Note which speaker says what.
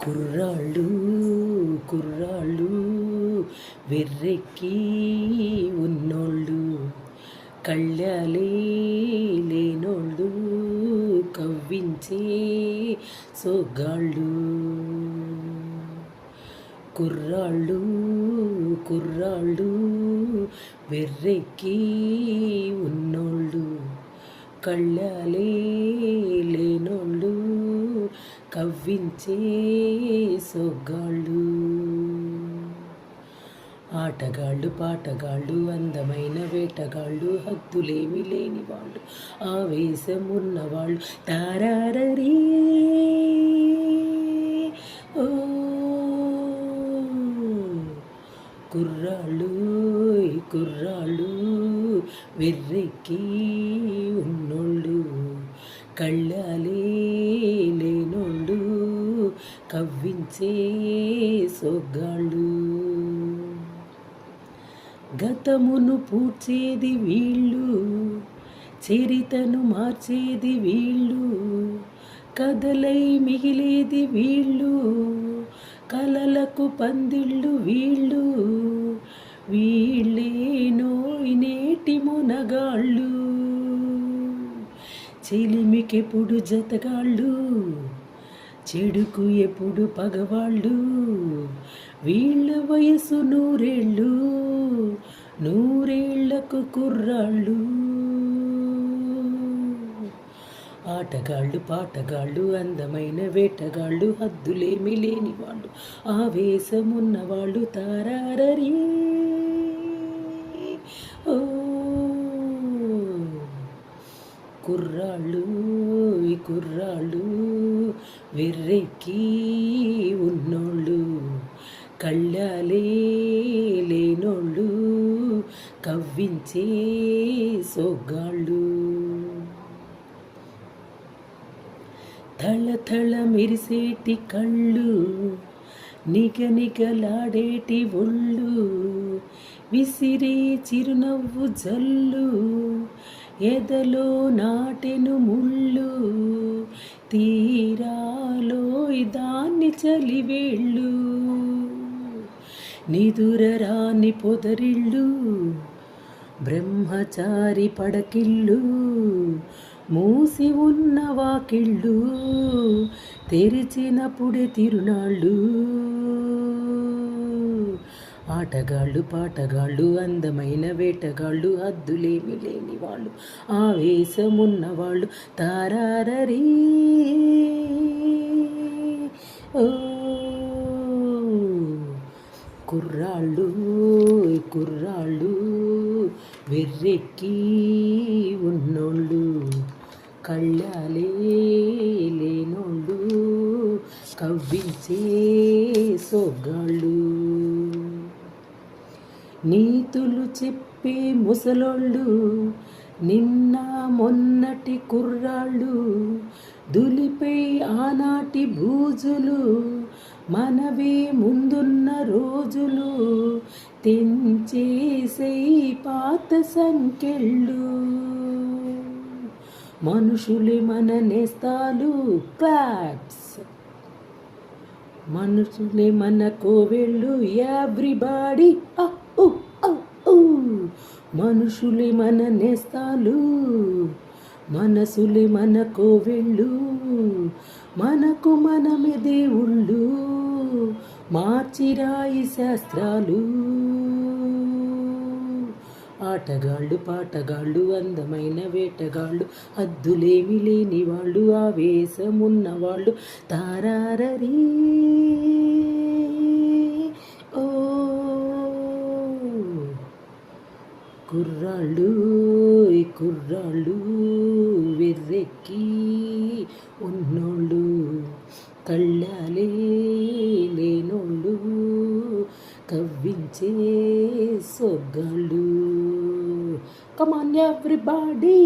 Speaker 1: కుర్రాళ్ళు కుర్రాళ్ళు వెర్రెక్కి ఉన్నోళ్ళు, కళ్ళాలే లేనోళ్ళు, కవ్వించే సొగ్గాళ్ళు. కుర్రాళ్ళు కుర్రాళ్ళు వెర్రెక్కి ఉన్నోళ్ళు, కళ్ళాలే లేనోళ్ళు, కవ్వించే సొగ్గాళ్ళు. ఆటగాళ్ళు పాటగాళ్ళు అందమైన వేటగాళ్ళు, హద్దులేమి లేని వాళ్ళు, ఆవేశం ఉన్నవాళ్ళు. తారారీ ఓ కుర్రాళ్ళు కుర్రాళ్ళు వెర్రెక్కి ఉన్నోళ్ళు, కళ్ళాలే లేనోళ్ళు, కవ్వించే సొగ్గాళ్ళు. గతమును పూడ్చేది వీళ్ళు, చరితను మార్చేది వీళ్ళు, కథలై మిగిలేది వీళ్ళు, కలలకు పందిళ్ళు వీళ్ళు. వీళ్ళేనో నేటి మునగాళ్ళు, చెలిమికెప్పుడు జతగాళ్ళు, చెడుకు ఎప్పుడు పగవాళ్ళు. వీళ్ళ వయసు నూరేళ్ళు, నూరేళ్లకు కుర్రాళ్ళు. ఆటగాళ్ళు పాటగాళ్ళు అందమైన వేటగాళ్ళు, హద్దులేమి లేని వాళ్ళు, ఆవేశమున్నవాళ్ళు. తారారీ ఓ కుర్రాళ్ళు కుర్రాళ్ళు వెర్రెక్కి ఉన్నోళ్ళు, కళ్ళాలే లేనోళ్ళు, కవ్వించే సొగ్గాళ్ళు. తళతళ మెరిసేటి కళ్ళు, నిగనిగలాడేటి ఒళ్ళు, విసిరే చిరునవ్వు జల్లు, ఎదలో నాటెను ముళ్ళు. తీరాలో దాన్ని చలివేళ్ళు, నిదురరాని పొదరిళ్ళు, బ్రహ్మచారి పడకిళ్ళు, మూసి ఉన్న వాకిళ్ళు, తెరిచినప్పుడే తిరునాళ్ళు. ఆటగాళ్ళు పాటగాళ్ళు అందమైన వేటగాళ్ళు, హద్దులేమి లేని వాళ్ళు, ఆవేశమున్నవాళ్ళు. తారారీ ఓ కుర్రాళ్ళు కుర్రాళ్ళు వెర్రెక్కి ఉన్నోళ్ళు, కళ్ళాలే లేనోళ్ళు, కవ్వించే సొగ్గాళ్ళు. నీతులు చెప్పే ముసలోళ్ళు, నిన్న మొన్నటి కుర్రాళ్ళు, దులిపై ఆనాటి బూజులు, మనవే ముందున్న రోజులు, తెంచేసే పాత సంకెళ్ళు. మనుషులే మన నేస్తాలు క్లాప్స్, మనుషులే మన కోవెళ్ళు. ఎవ్రీబాడీ మనుషులే మన నేస్తాలు, మనసులే మన కోవెళ్ళు, మనకు మనమే దేవుళ్ళు, మార్చిరాయి శాస్త్రాలు. ఆటగాళ్ళు పాటగాళ్ళు అందమైన వేటగాళ్ళు, హద్దులేమి లేని వాళ్ళు, ఆవేశమున్నవాళ్ళు. తారారీ ఓ కుర్రాళ్ళు కుర్రాళ్ళు వెర్రెక్కి ఉన్నోళ్ళు, కళ్ళాలే లేనోళ్ళు, కవ్వించే సొగ్గాళ్ళు. Come on everybody.